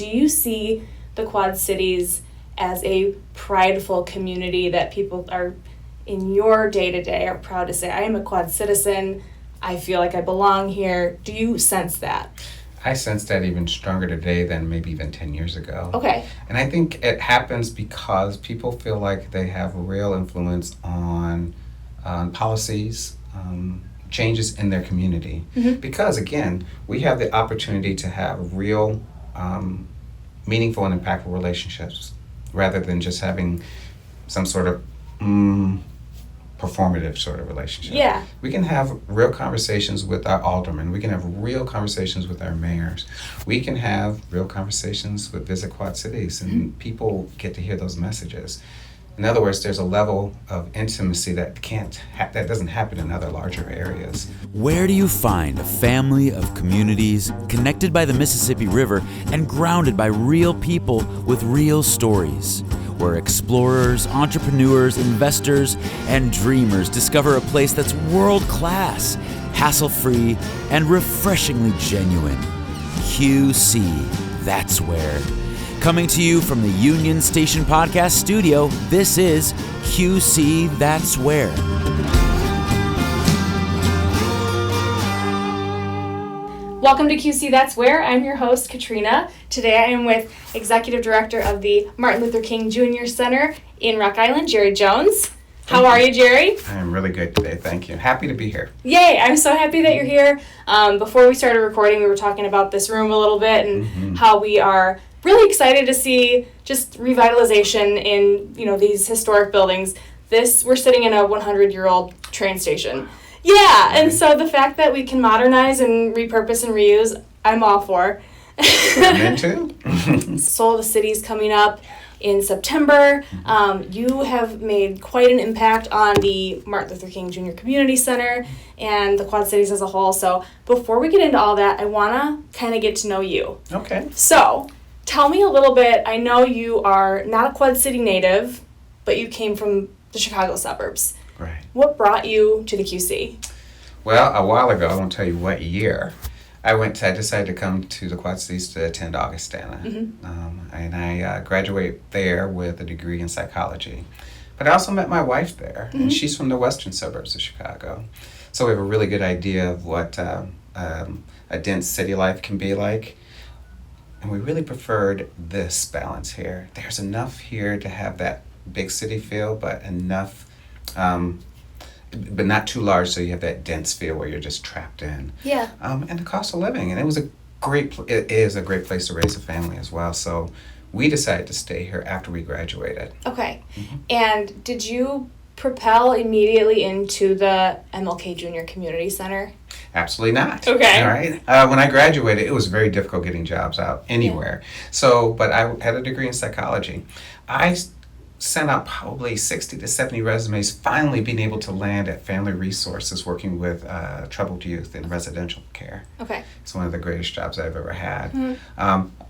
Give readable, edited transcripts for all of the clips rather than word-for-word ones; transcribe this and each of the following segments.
do you see the Quad Cities as a prideful community that people are, in your day-to-day, are proud to say, I am a Quad citizen, I feel like I belong here? Do you sense that? I sense that even stronger today than maybe even 10 years ago. Okay. And I think it happens because people feel like they have a real influence on policies, changes in their community. Mm-hmm. Because again, we have the opportunity to have real, meaningful and impactful relationships rather than just having some sort of performative sort of relationship. Yeah. We can have real conversations with our aldermen. We can have real conversations with our mayors. We can have real conversations with Visit Quad Cities, and people get to hear those messages. In other words, there's a level of intimacy that that doesn't happen in other larger areas. Where do you find a family of communities connected by the Mississippi River and grounded by real people with real stories? Where explorers, entrepreneurs, investors, and dreamers discover a place that's world-class, hassle-free, and refreshingly genuine. QC, that's where. Coming to you from the Union Station Podcast Studio, this is QC That's Where. Welcome to QC That's Where. I'm your host, Katrina. Today I am with Executive Director of the Martin Luther King Jr. Center in Rock Island, Jerry Jones. How are you, Jerry? I am really good today, thank you. Happy to be here. Yay, I'm so happy that you're here. Before we started recording, we were talking about this room a little bit and how we are really excited to see just revitalization in, these historic buildings. We're sitting in a 100-year-old train station. Yeah, and so the fact that we can modernize and repurpose and reuse, I'm all for. I'm into. Soul of the City's coming up in September. You have made quite an impact on the Martin Luther King Jr. Community Center and the Quad Cities as a whole. So before we get into all that, I want to kind of get to know you. Okay. So tell me a little bit. I know you are not a Quad City native, but you came from the Chicago suburbs. Right. What brought you to the QC? Well, a while ago, I won't tell you what year, I decided to come to the Quad Cities to attend Augustana. And I graduated there with a degree in psychology. But I also met my wife there, and she's from the western suburbs of Chicago. So we have a really good idea of what a dense city life can be like. And we really preferred this balance here. There's enough here to have that big city feel, but enough, but not too large so you have that dense feel where you're just trapped in. Yeah. And the cost of living. And it is a great place to raise a family as well. So we decided to stay here after we graduated. Okay. And did you propel immediately into the MLK Junior Community Center? Absolutely not. Okay. All right. When I graduated, it was very difficult getting jobs out anywhere. Yeah. So, but I had a degree in psychology. I sent out probably 60 to 70 resumes, finally being able to land at Family Resources working with troubled youth in residential care. Okay. It's one of the greatest jobs I've ever had.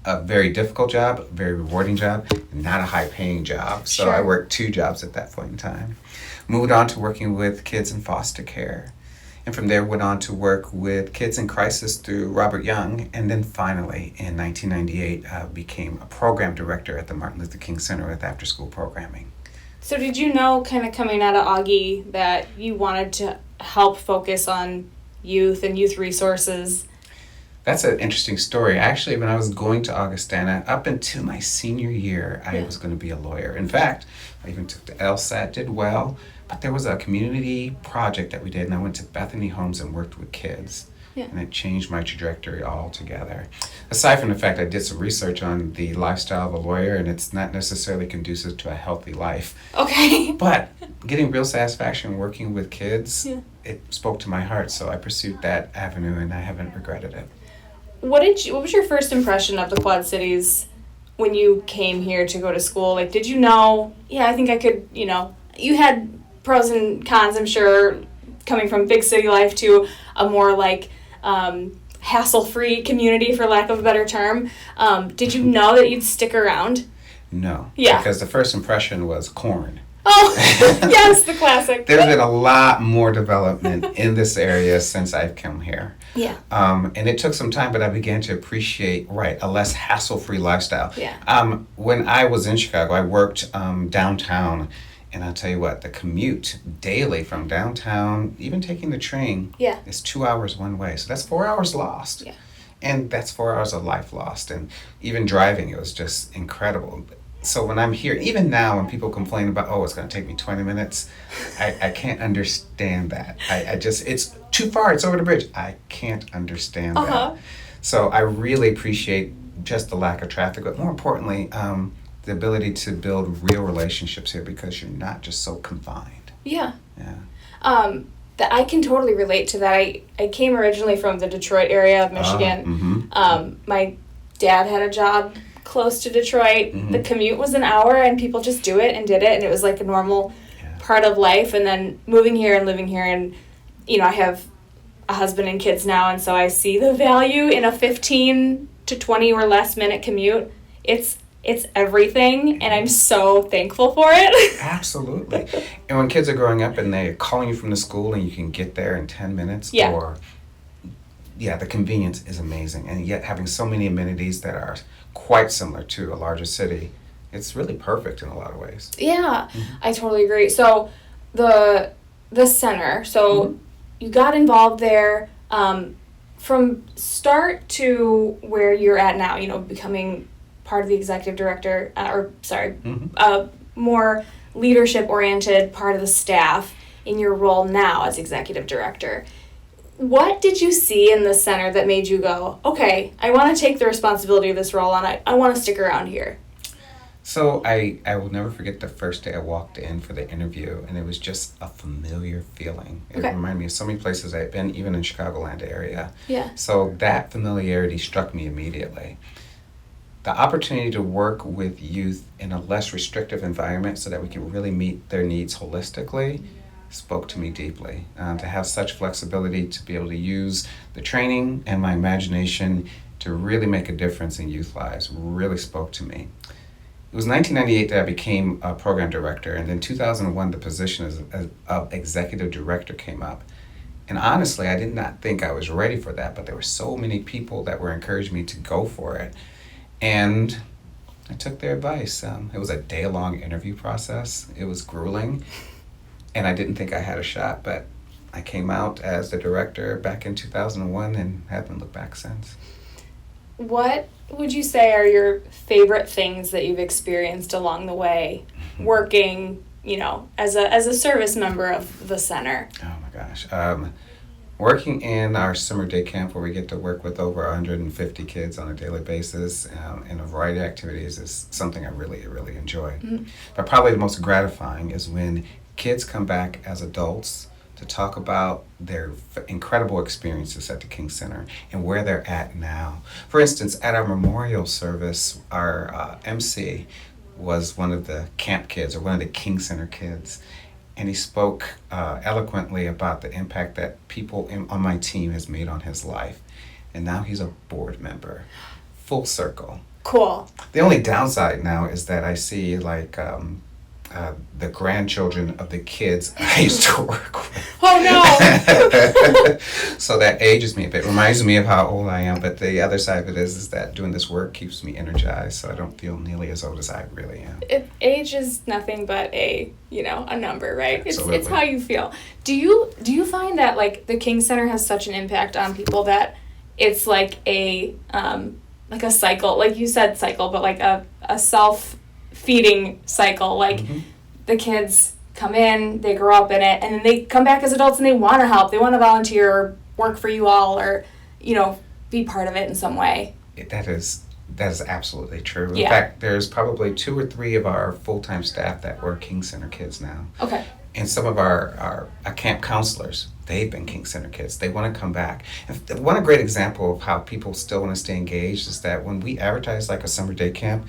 A very difficult job, a very rewarding job, not a high-paying job. So Sure. I worked 2 jobs at that point in time. Moved on to working with kids in foster care. And from there went on to work with kids in crisis through Robert Young. And then finally, in 1998, became a program director at the Martin Luther King Center with after-school programming. So did you know, kind of coming out of Augie, that you wanted to help focus on youth and youth resources? That's an interesting story. Actually, when I was going to Augustana, up until my senior year, I was going to be a lawyer. In fact, I even took the LSAT, did well, but there was a community project that we did, and I went to Bethany Homes and worked with kids. Yeah. And it changed my trajectory altogether. Aside from the fact I did some research on the lifestyle of a lawyer, and it's not necessarily conducive to a healthy life. Okay. But getting real satisfaction working with kids, it spoke to my heart, so I pursued that avenue, and I haven't regretted it. What was your first impression of the Quad Cities when you came here to go to school? Like, did you know, I think I could, you had pros and cons, I'm sure, coming from big city life to a more like hassle-free community, for lack of a better term. Did you know that you'd stick around? No. Yeah. Because the first impression was corn. Oh, yes, the classic. There's been a lot more development in this area since I've come here. Yeah. And it took some time, but I began to appreciate, a less hassle-free lifestyle. Yeah. When I was in Chicago, I worked downtown, and I'll tell you what, the commute daily from downtown, even taking the train, is 2 hours one way. So that's 4 hours lost. Yeah. And that's 4 hours of life lost. And even driving, it was just incredible. So when I'm here, even now when people complain about, it's going to take me 20 minutes, I can't understand that. I just, it's too far, it's over the bridge. I can't understand that. So I really appreciate just the lack of traffic, but more importantly, the ability to build real relationships here because you're not just so confined. Yeah. Yeah. That I can totally relate to that. I came originally from the Detroit area of Michigan. My dad had a job close to Detroit. The commute was an hour, and people just do it and did it, and it was like a normal part of life. And then moving here and living here, and I have a husband and kids now, and so I see the value in a 15 to 20 or less minute commute. It's everything, and I'm so thankful for it. Absolutely. And when kids are growing up and they're calling you from the school and you can get there in 10 minutes, the convenience is amazing. And yet having so many amenities that are quite similar to a larger city, it's really perfect in a lot of ways. Yeah, I totally agree. So the center, you got involved there from start to where you're at now, becoming part of the executive director, more leadership-oriented part of the staff in your role now as executive director. What did you see in the center that made you go, okay, I want to take the responsibility of this role and I want to stick around here? So I will never forget the first day I walked in for the interview, and it was just a familiar feeling. It reminded me of so many places I've been, even in Chicagoland area. Yeah. So that familiarity struck me immediately. The opportunity to work with youth in a less restrictive environment so that we can really meet their needs holistically spoke to me deeply. To have such flexibility to be able to use the training and my imagination to really make a difference in youth lives really spoke to me. It was 1998 that I became a program director, and then 2001 the position of executive director came up. And honestly, I did not think I was ready for that, but there were so many people that were encouraging me to go for it. And I took their advice. It was a day-long interview process. It was grueling, and I didn't think I had a shot, but I came out as the director back in 2001 and haven't looked back since. What would you say are your favorite things that you've experienced along the way working, as a service member of the center? Oh my gosh. Working in our summer day camp where we get to work with over 150 kids on a daily basis in a variety of activities is something I really, really enjoy. But probably the most gratifying is when kids come back as adults to talk about their incredible experiences at the King Center and where they're at now. For instance, at our memorial service, our MC was one of the camp kids or one of the King Center kids. And he spoke eloquently about the impact that people on my team has made on his life. And now he's a board member. Full circle. Cool. The only downside now is that I see the grandchildren of the kids I used to work with. Oh no! So that ages me a bit. Reminds me of how old I am. But the other side of it is that doing this work keeps me energized. So I don't feel nearly as old as I really am. Age is nothing but a number, right? Absolutely. It's how you feel. Do you find that the King Center has such an impact on people that it's like a cycle, like you said cycle, but like a self-feeding cycle. The kids come in, they grow up in it, and then they come back as adults and they want to help. They want to volunteer or work for you all or, be part of it in some way. That is absolutely true. Yeah. In fact, there's probably 2 or 3 of our full-time staff that were King Center kids now. Okay. And some of our camp counselors, they've been King Center kids. They want to come back. And one great example of how people still want to stay engaged is that when we advertise a summer day camp,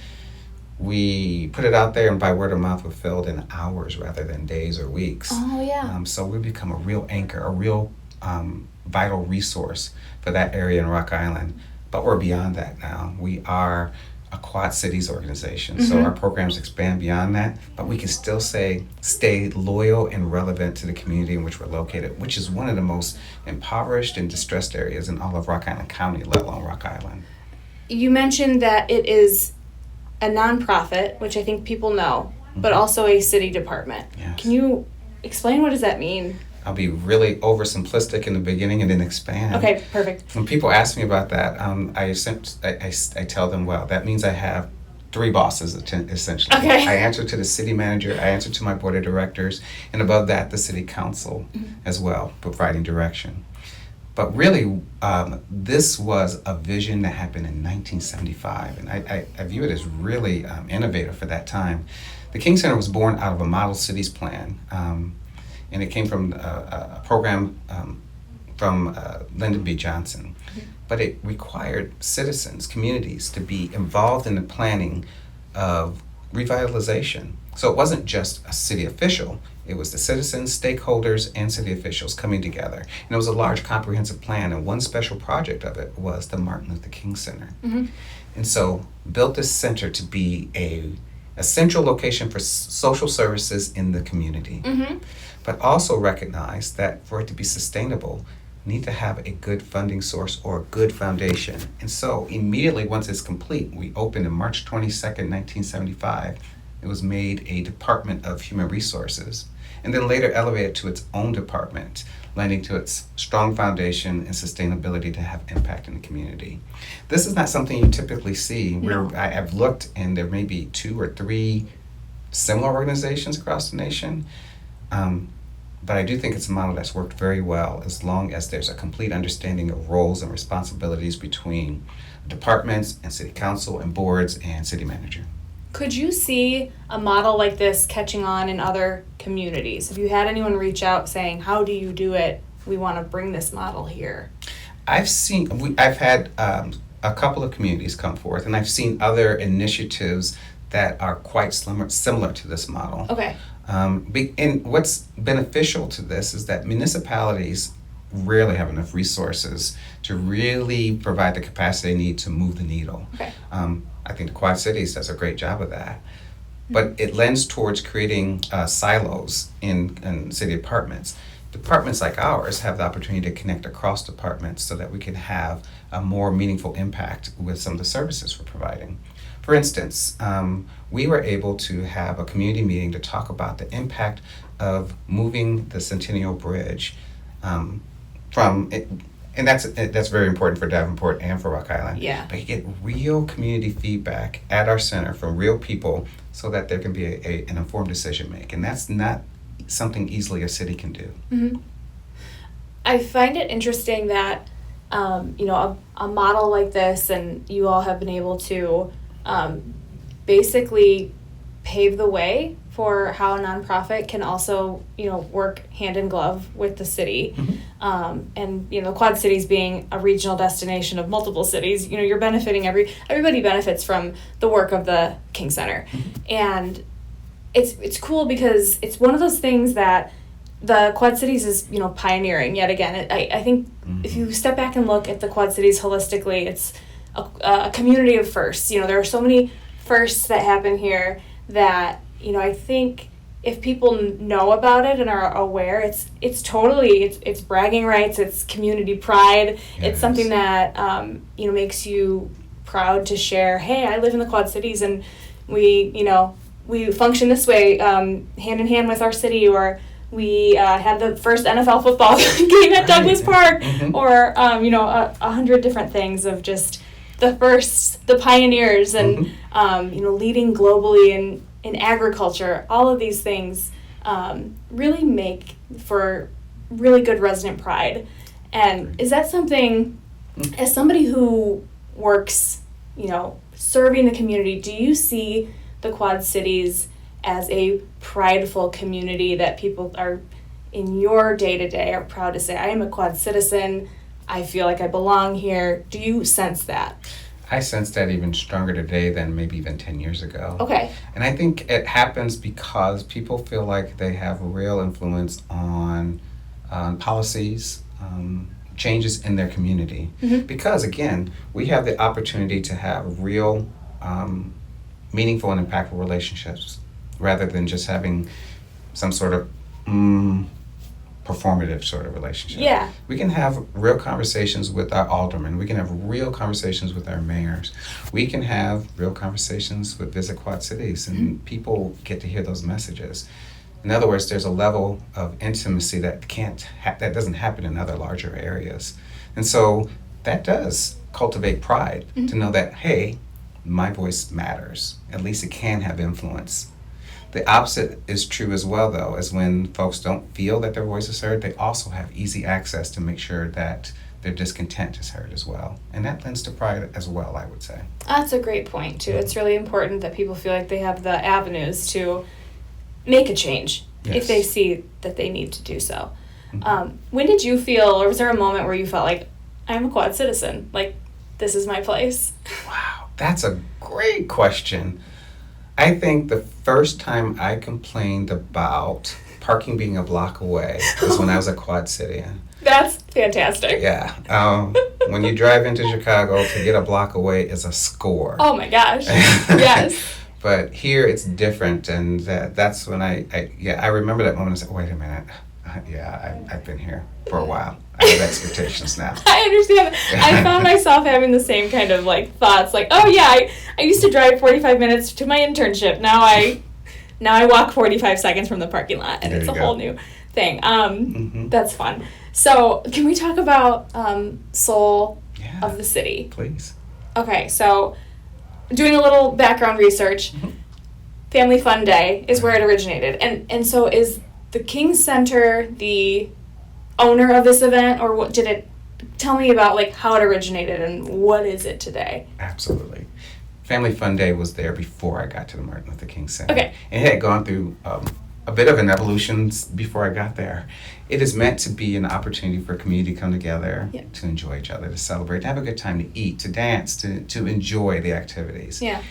we put it out there, and by word of mouth, we're filled in hours rather than days or weeks. Oh, yeah. So we become a real anchor, a real vital resource for that area in Rock Island. But we're beyond that now. We are a Quad Cities organization. So our programs expand beyond that, but we can still stay loyal and relevant to the community in which we're located, which is one of the most impoverished and distressed areas in all of Rock Island County, let alone Rock Island. You mentioned that it is a nonprofit, which I think people know, but also a city department. Yes. Can you explain what does that mean? I'll be really oversimplistic in the beginning and then expand. Okay, perfect. When people ask me about that, I tell them, well, that means I have 3 bosses, essentially. Okay. I answer to the city manager, I answer to my board of directors, and above that, the city council as well, providing direction. But really, this was a vision that happened in 1975, and I view it as really innovative for that time. The King Center was born out of a model cities plan, and it came from a program from Lyndon B. Johnson. But it required citizens, communities, to be involved in the planning of revitalization. So it wasn't just a city official, it was the citizens, stakeholders, and city officials coming together. And it was a large comprehensive plan, and one special project of it was the Martin Luther King Center. And so built this center to be a central location for social services in the community. But also recognize that for it to be sustainable, we need to have a good funding source or a good foundation. And so immediately once it's complete, we opened on March 22nd, 1975. It was made a Department of Human Resources, and then later elevated to its own department, lending to its strong foundation and sustainability to have impact in the community. This is not something you typically see. No. I've looked, and there may be 2 or 3 similar organizations across the nation. But I do think it's a model that's worked very well as long as there's a complete understanding of roles and responsibilities between departments and city council and boards and city manager. Could you see a model like this catching on in other communities? Have you had anyone reach out saying, how do you do it? We want to bring this model here. I've had a couple of communities come forth, and I've seen other initiatives that are quite similar to this model. Okay. And what's beneficial to this is that municipalities rarely have enough resources to really provide the capacity they need to move the needle. Okay. I think the Quad Cities does a great job of that. But it lends towards creating silos in city departments. Departments like ours have the opportunity to connect across departments so that we can have a more meaningful impact with some of the services we're providing. For instance, we were able to have a community meeting to talk about the impact of moving the Centennial Bridge and that's very important for Davenport and for Rock Island. Yeah. But you get real community feedback at our center from real people so that there can be an informed decision making. And that's not something easily a city can do. I find it interesting that a model like this, and you all have been able to basically pave the way for how a nonprofit can also, work hand in glove with the city. And, the Quad Cities being a regional destination of multiple cities, you're benefiting, everybody benefits from the work of the King Center. And it's cool because it's one of those things that the Quad Cities is, pioneering yet again. I think if you step back and look at the Quad Cities holistically, it's a community of firsts. There are so many firsts that happen here that, I think if people know about it and are aware, it's totally, it's bragging rights, it's community pride. Yes. It's something that, makes you proud to share, hey, I live in the Quad Cities and we function this way, hand in hand with our city, or we had the first NFL football game at Douglas Park, or 100 different things of just the firsts, the pioneers, and leading globally in agriculture. All of these things really make for really good resident pride. And is that something, as somebody who works, serving the community, do you see the Quad Cities as a prideful community that people are, in your day-to-day, are proud to say, I am a Quad citizen, I feel like I belong here? Do you sense that? I sense that even stronger today than maybe even 10 years ago. Okay. And I think it happens because people feel like they have a real influence on policies, changes in their community. Because, again, we have the opportunity to have real meaningful and impactful relationships rather than just having some sort of performative sort of relationship. Yeah. We can have real conversations with our aldermen. We can have real conversations with our mayors. We can have real conversations with Visit Quad Cities, and people get to hear those messages. In other words, there's a level of intimacy that that doesn't happen in other larger areas. And so that does cultivate pride to know that, hey, my voice matters. At least it can have influence. The opposite is true as well, though, as when folks don't feel that their voice is heard, they also have easy access to make sure that their discontent is heard as well. And that lends to pride as well, I would say. That's a great point, too. It's really important that people feel like they have the avenues to make a change if they see that they need to do so. When did you feel, or was there a moment where you felt like, I'm a Quad citizen, like, this is my place? Wow, that's a great question. I think the first time I complained about parking being a block away was when I was a Quad Citian. That's fantastic. Yeah. When you drive into Chicago, to get a block away is a score. Oh my gosh. Yes. But here it's different, and that's when I remember that moment. I said, wait a minute. I've been here for a while. I have expectations now. I understand. I found myself having the same kind of like thoughts, like, oh yeah, I used to drive 45 minutes to my internship. Now I walk 45 seconds from the parking lot, and it's a whole new thing. That's fun. So can we talk about Soul of the City? Please. Okay, so doing a little background research, Family Fun Day is where it originated, and so is the King Center the owner of this event, or what did it tell me about, like, how it originated and what is it today? Absolutely. Family Fun Day was there before I got to the Martin Luther King Center. Okay. And it had gone through a bit of an evolution before I got there. It is meant to be an opportunity for a community to come together, to enjoy each other, to celebrate, to have a good time, to eat, to dance, to enjoy the activities. Yeah.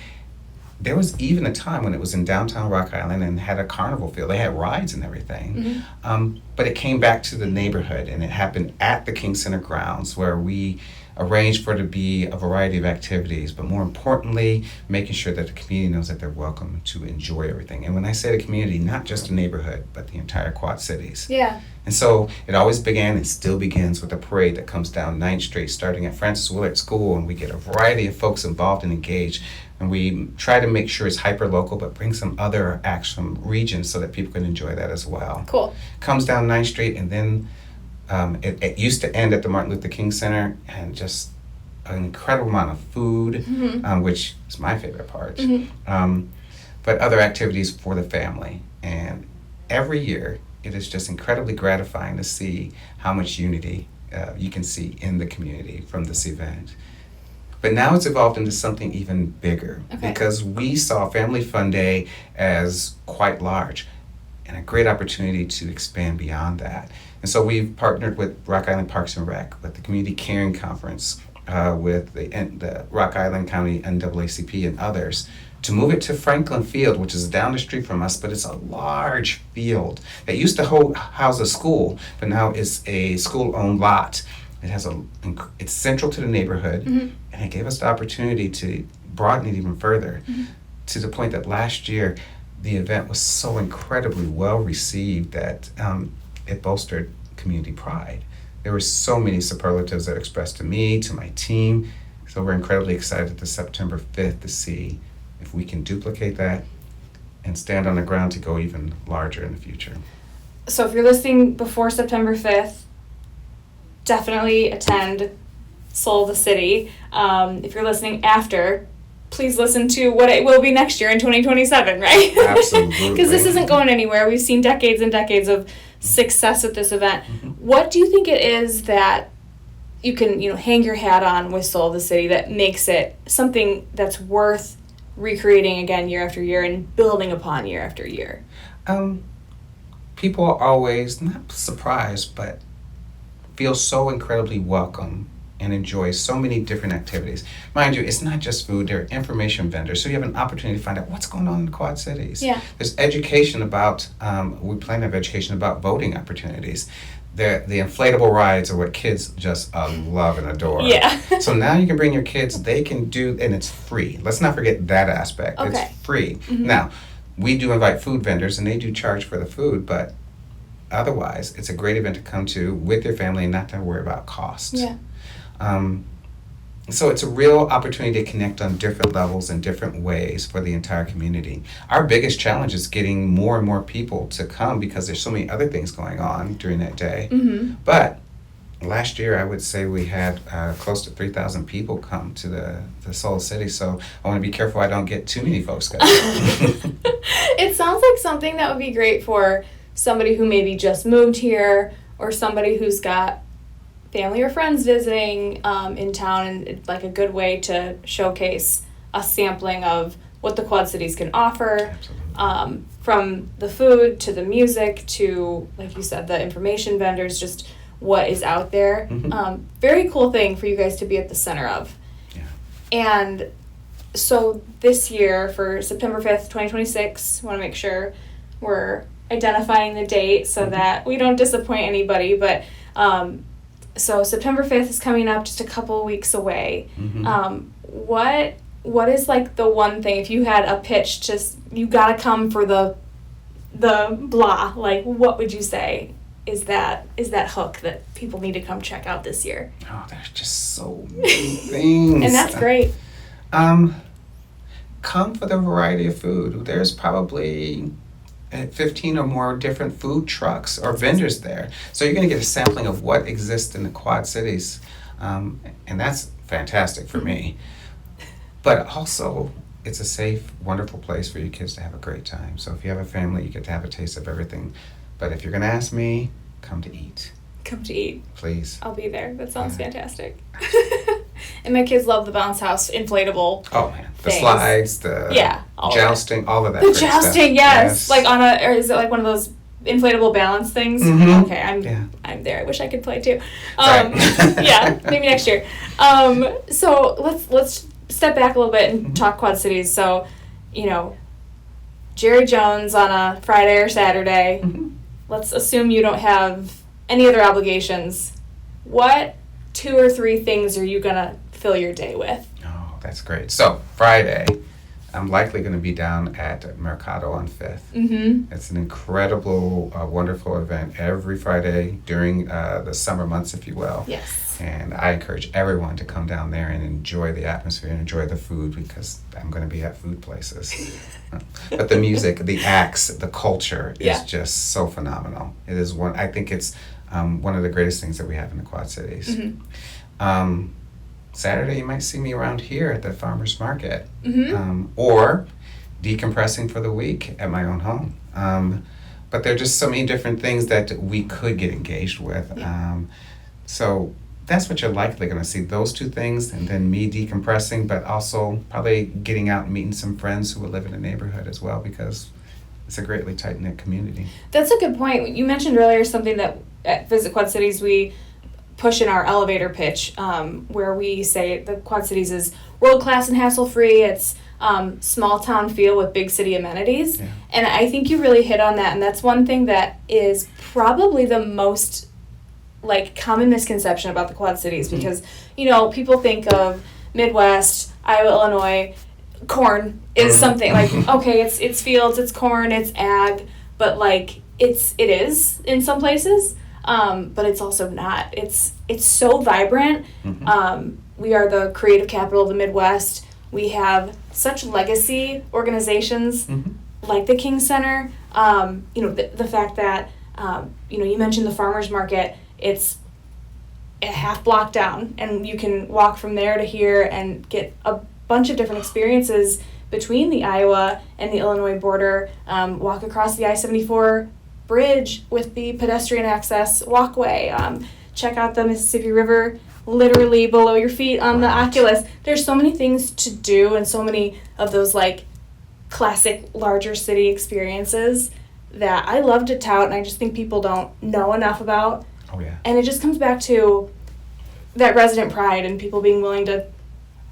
There was even a time when it was in downtown Rock Island and had a carnival feel. They had rides and everything. But it came back to the neighborhood, and it happened at the King Center grounds, where we arranged for it to be a variety of activities, but more importantly, making sure that the community knows that they're welcome to enjoy everything. And when I say the community, not just the neighborhood, but the entire Quad Cities. Yeah. And so it always began and still begins with a parade that comes down 9th Street, starting at Francis Willard School, and we get a variety of folks involved and engaged. And we try to make sure it's hyper-local, but bring some other acts from regions so that people can enjoy that as well. Cool. Comes down 9th Street, and then it used to end at the Martin Luther King Center, and just an incredible amount of food, which is my favorite part, but other activities for the family. And every year, it is just incredibly gratifying to see how much unity you can see in the community from this event. But now it's evolved into something even bigger, because we saw Family Fun Day as quite large and a great opportunity to expand beyond that. And so we've partnered with Rock Island Parks and Rec, with the Community Caring Conference, with the Rock Island County NAACP and others, to move it to Franklin Field, which is down the street from us, but it's a large field that used to house a school, but now is a school-owned lot. It's central to the neighborhood, and it gave us the opportunity to broaden it even further, to the point that last year the event was so incredibly well received that it bolstered community pride. There were so many superlatives that expressed to me, to my team, so we're incredibly excited this September 5th to see if we can duplicate that and stand on the ground to go even larger in the future. So if you're listening before September 5th, definitely attend Soul of the City. If you're listening after, please listen to what it will be next year in 2027, right? Absolutely. Because this isn't going anywhere. We've seen decades and decades of success with this event. What do you think it is that you can, hang your hat on with Soul of the City that makes it something that's worth recreating again year after year and building upon year after year? People are always not surprised, but feel so incredibly welcome and enjoy so many different activities. Mind you, it's not just food, there are information vendors, so you have an opportunity to find out what's going on in the Quad Cities. Yeah. There's education about, we plan to have education about voting opportunities. the inflatable rides are what kids just love and adore. Yeah. So now you can bring your kids, they can do, and it's free. Let's not forget that aspect. Okay. It's free. Now, we do invite food vendors, and they do charge for the food, but otherwise, it's a great event to come to with your family and not to worry about cost. Yeah. So it's a real opportunity to connect on different levels and different ways for the entire community. Our biggest challenge is getting more and more people to come because there's so many other things going on during that day. But last year, I would say we had close to 3,000 people come to the Soul City, so I want to be careful I don't get too many folks coming. It sounds like something that would be great for somebody who maybe just moved here or somebody who's got family or friends visiting in town, and it's like a good way to showcase a sampling of what the Quad Cities can offer. Absolutely. From the food to the music to, like you said, the information vendors, just what is out there. Very cool thing for you guys to be at the center of. Yeah. And so this year for September 5th, 2026, want to make sure we're identifying the date so that we don't disappoint anybody, but so September 5th is coming up, just a couple weeks away. What is like the one thing, if you had a pitch, just you gotta come for the blah, like what would you say is that hook that people need to come check out this year? Oh, there's just so many things. And that's great. Come for the variety of food. There's probably 15 or more different food trucks or vendors there. So you're going to get a sampling of what exists in the Quad Cities. And that's fantastic for me. But also, it's a safe, wonderful place for your kids to have a great time. So if you have a family, you get to have a taste of everything. But if you're going to ask me, come to eat. Come to eat. Please. I'll be there. That sounds fantastic. And my kids love the bounce house inflatable. Oh man, the things. Slides, the jousting, all of that. The great jousting, stuff. yes. Like on a, or is it like one of those inflatable balance things? Okay, I'm there. I wish I could play too. Right. Yeah, maybe next year. So let's step back a little bit and talk Quad Cities. So, Jerry Jones on a Friday or Saturday. Let's assume you don't have any other obligations. What 2 or 3 things are you gonna fill your day with? Oh, that's great. So Friday, I'm likely going to be down at Mercado on 5th. It's an incredible, wonderful event every Friday during the summer months, if you will. Yes. And I encourage everyone to come down there and enjoy the atmosphere and enjoy the food, because I'm going to be at food places. But the music, the acts, the culture is just so phenomenal. It is I think it's one of the greatest things that we have in the Quad Cities. Saturday, you might see me around here at the farmer's market, or decompressing for the week at my own home. But there are just so many different things that we could get engaged with. So that's what you're likely going to see, those 2 things, and then me decompressing, but also probably getting out and meeting some friends who will live in the neighborhood as well, because it's a greatly tight-knit community. That's a good point. You mentioned earlier something that at Visit Quad Cities we push in our elevator pitch, where we say the Quad Cities is world-class and hassle-free. It's small town feel with big city amenities. Yeah. And I think you really hit on that, and that's one thing that is probably the most common misconception about the Quad Cities, because people think of Midwest, Iowa, Illinois, corn is something like, okay, it's fields, it's corn, it's ag, but it is in some places, but it's also not. It's so vibrant. We are the creative capital of the Midwest. We have such legacy organizations like the King Center. The fact that you mentioned the farmers market. It's a half block down, and you can walk from there to here and get a bunch of different experiences between the Iowa and the Illinois border. Walk across the I-74 bridge with the pedestrian access walkway. Check out the Mississippi River literally below your feet on the Oculus. There's so many things to do, and so many of those classic larger city experiences that I love to tout, and I just think people don't know enough about. Oh, yeah. And it just comes back to that resident pride and people being willing to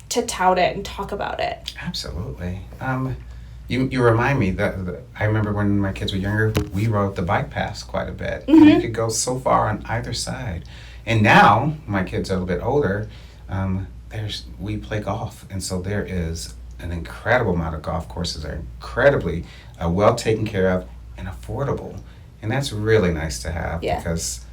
tout it and talk about it. Absolutely. You remind me that I remember when my kids were younger, we rode the bike paths quite a bit. Mm-hmm. You could go so far on either side. And now my kids are a little bit older. We play golf, and so there is an incredible amount of golf courses that are incredibly well taken care of and affordable, and that's really nice to have because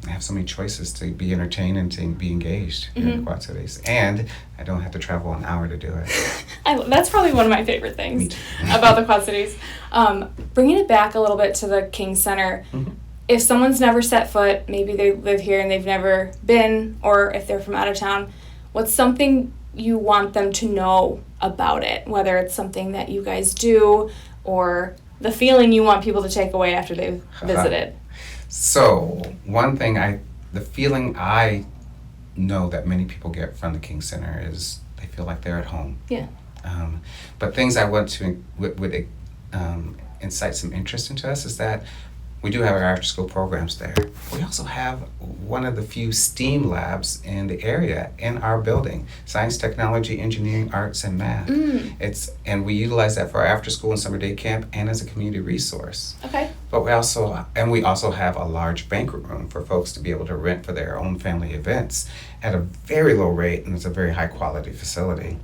I have so many choices to be entertained and to be engaged here in the Quad Cities, and I don't have to travel an hour to do it. That's probably one of my favorite things about the Quad Cities. Bringing it back a little bit to the King Center, if someone's never set foot, maybe they live here and they've never been, or if they're from out of town, what's something you want them to know about it, whether it's something that you guys do or the feeling you want people to take away after they've visited? So one thing the feeling I know that many people get from the King Center is they feel like they're at home. Yeah. But things I want to would incite some interest into us is that we do have our after school programs there. We also have one of the few STEAM labs in the area in our building: science, technology, engineering, arts, and math. And we utilize that for our after school and summer day camp and as a community resource. Okay. But we also have a large banquet room for folks to be able to rent for their own family events at a very low rate, and it's a very high quality facility.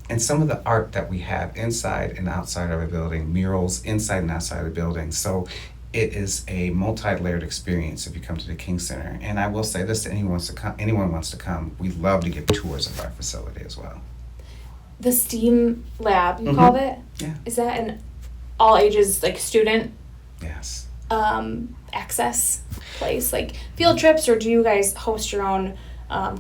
And some of the art that we have inside and outside of a building, murals inside and outside of the building. So it is a multi-layered experience if you come to the King Center. And I will say this to anyone wants to come, we love to give tours of our facility as well. The STEAM lab, you called it? Yeah. Is that an all ages, like student Yes. access place, like field trips, or do you guys host your own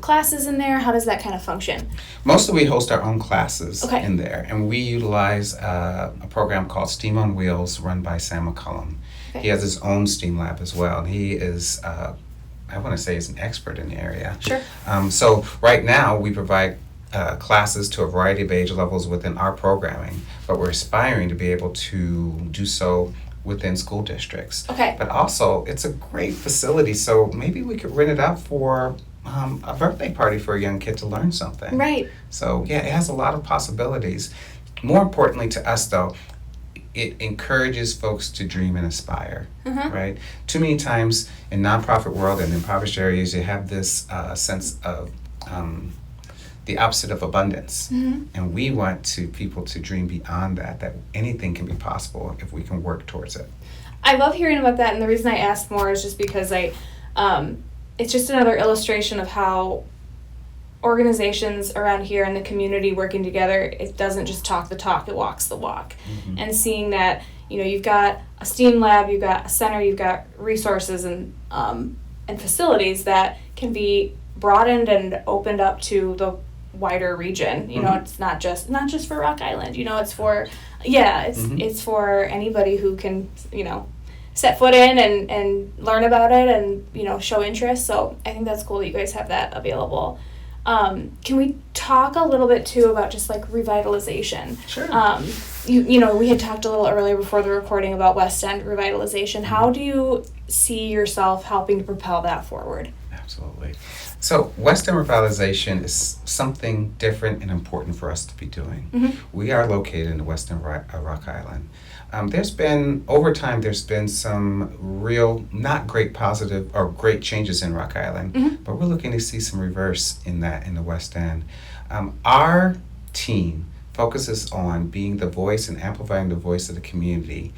classes in there? How does that kind of function? Mostly we host our own classes Okay. in there, and we utilize a program called STEAM on Wheels run by Sam McCullum. Okay. He has his own STEAM lab as well, and he is, I want to say, is an expert in the area. Sure. So right now we provide classes to a variety of age levels within our programming, but we're aspiring to be able to do so within school districts. Okay. But also, it's a great facility, so maybe we could rent it out for a birthday party for a young kid to learn something. Right. So yeah, it has a lot of possibilities. More importantly to us though, it encourages folks to dream and aspire, right? Too many times in nonprofit world and impoverished areas, you have this sense of the opposite of abundance. And we want people to dream beyond that anything can be possible if we can work towards it. I love hearing about that, and the reason I asked more is just because it's just another illustration of how organizations around here in the community working together, it doesn't just talk the talk, it walks the walk. And seeing that, you've got a STEAM lab, you've got a center, you've got resources and facilities that can be broadened and opened up to the wider region. It's not just for Rock Island. It's for it's for anybody who can set foot in and learn about it and show interest. So I think that's cool that you guys have that available. Can we talk a little bit too about just like revitalization? Sure. We had talked a little earlier before the recording about West End revitalization. How do you see yourself helping to propel that forward? Absolutely. So West End revitalization is something different and important for us to be doing. We are located in the West End Rock Island. Over time, there's been some real, not great positive or great changes in Rock Island, but we're looking to see some reverse in the West End. Our team focuses on being the voice and amplifying the voice of the community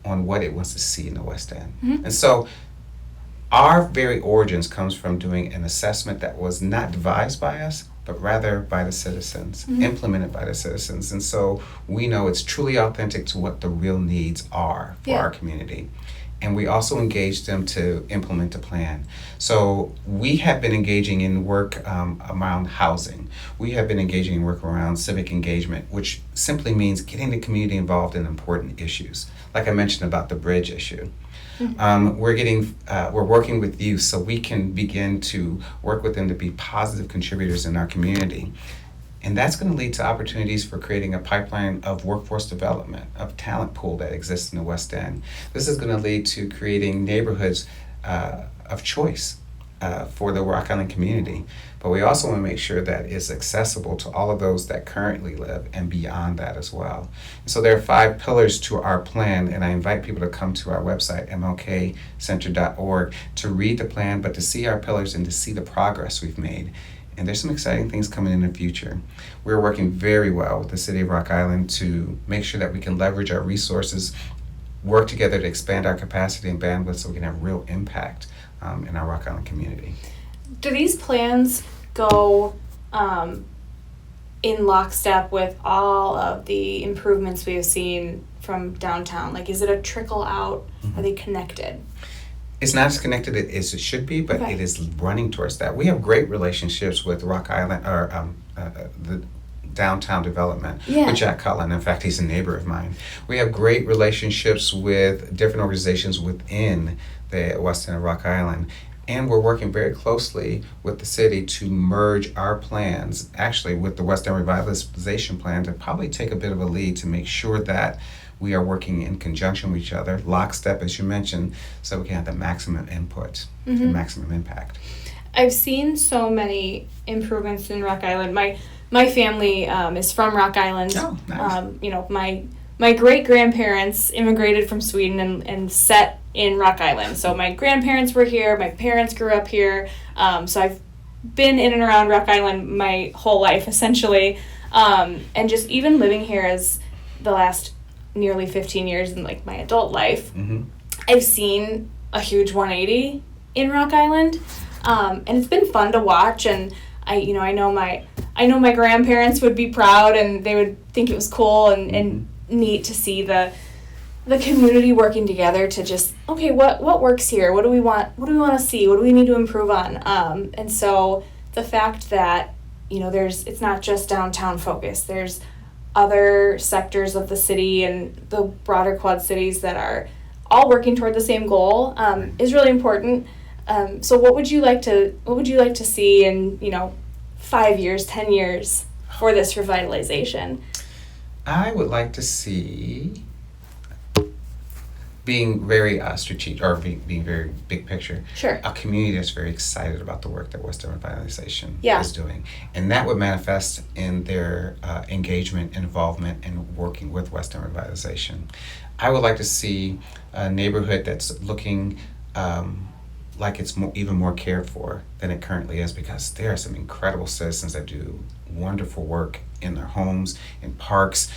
on what it wants to see in the West End. And so our very origins comes from doing an assessment that was not devised by us, but rather by the citizens, implemented by the citizens. And so we know it's truly authentic to what the real needs are for our community. And we also engage them to implement a plan. So we have been engaging in work around housing. We have been engaging in work around civic engagement, which simply means getting the community involved in important issues. Like I mentioned about the bridge issue. We're working with youth so we can begin to work with them to be positive contributors in our community. And that's going to lead to opportunities for creating a pipeline of workforce development, of talent pool that exists in the West End. This is going to lead to creating neighborhoods of choice for the Rock Island community. But we also want to make sure that it's accessible to all of those that currently live and beyond that as well. So there are 5 pillars to our plan, and I invite people to come to our website, mlkcenter.org, to read the plan, but to see our pillars and to see the progress we've made. And there's some exciting things coming in the future. We're working very well with the City of Rock Island to make sure that we can leverage our resources, work together to expand our capacity and bandwidth so we can have real impact in our Rock Island community. Do these plans go in lockstep with all of the improvements we have seen from downtown? Like, is it a trickle out? Are they connected? It's not as connected as it should be, but it is running towards that. We have great relationships with Rock Island, or the downtown development with Jack Cullen. In fact, he's a neighbor of mine. We have great relationships with different organizations within the west end of Rock Island. And we're working very closely with the city to merge our plans, actually with the West End Revitalization Plan, to probably take a bit of a lead to make sure that we are working in conjunction with each other, lockstep, as you mentioned, so we can have the maximum input, the maximum impact. I've seen so many improvements in Rock Island. My family is from Rock Island. Oh, nice. My great-grandparents immigrated from Sweden and set in Rock Island. So my grandparents were here, my parents grew up here, so I've been in and around Rock Island my whole life, essentially, and just even living here as the last nearly 15 years in like my adult life, I've seen a huge 180 in Rock Island, and it's been fun to watch. And I know my grandparents would be proud, and they would think it was cool and neat to see the community working together to just, okay, what works here? What do we want to see? What do we need to improve on? And so the fact that, it's not just downtown focus. There's other sectors of the city and the broader Quad Cities that are all working toward the same goal is really important. So what would you like to see in, 5 years, 10 years for this revitalization? I would like to see, being very strategic, or being very big picture, a community that's very excited about the work that Western Revitalization is doing. And that would manifest in their engagement and involvement in working with Western Revitalization. I would like to see a neighborhood that's looking like it's even more cared for than it currently is, because there are some incredible citizens that do wonderful work in their homes, in parks,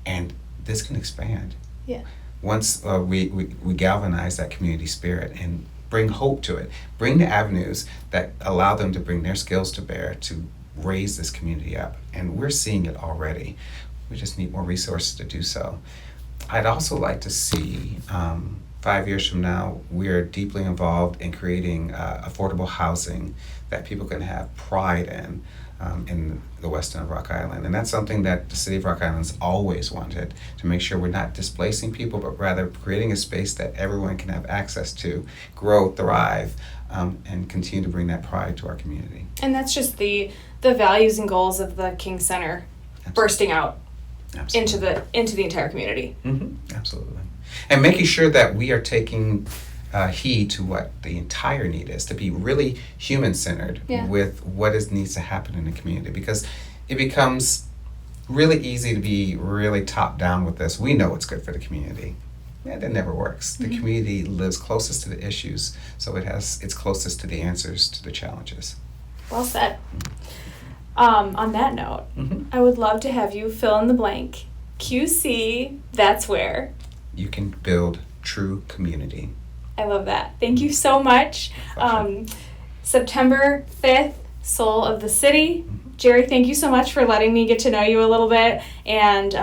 and this can expand. Yeah. Once we galvanize that community spirit and bring hope to it, bring the avenues that allow them to bring their skills to bear to raise this community up. And we're seeing it already. We just need more resources to do so. I'd also like to see 5 years from now, we're deeply involved in creating affordable housing that people can have pride in the west end of Rock Island. And that's something that the City of Rock Island's always wanted, to make sure we're not displacing people, but rather creating a space that everyone can have access to, grow, thrive, and continue to bring that pride to our community. And that's just the values and goals of the King Center bursting out into the entire community. Absolutely. And making sure that we are taking heed to what the entire need is, to be really human-centered with what needs to happen in the community, because it becomes really easy to be really top-down with this. We know what's good for the community. Yeah, that never works. The community lives closest to the issues, so it's closest to the answers to the challenges. Well said. On that note, I would love to have you fill in the blank. QC, that's where you can build true community. I love that. Thank you so much. September 5th, Soul of the City. Jerry, thank you so much for letting me get to know you a little bit and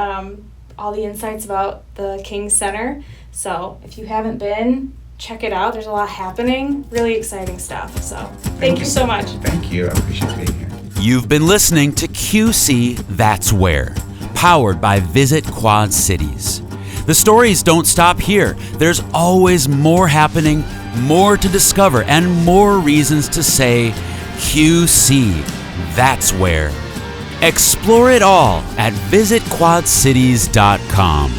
all the insights about the King Center. So if you haven't been, check it out. There's a lot happening. Really exciting stuff. So thank you so much. Thank you. I appreciate being here. You've been listening to QC That's Where, powered by Visit Quad Cities. The stories don't stop here. There's always more happening, more to discover, and more reasons to say, QC, that's where. Explore it all at visitquadcities.com.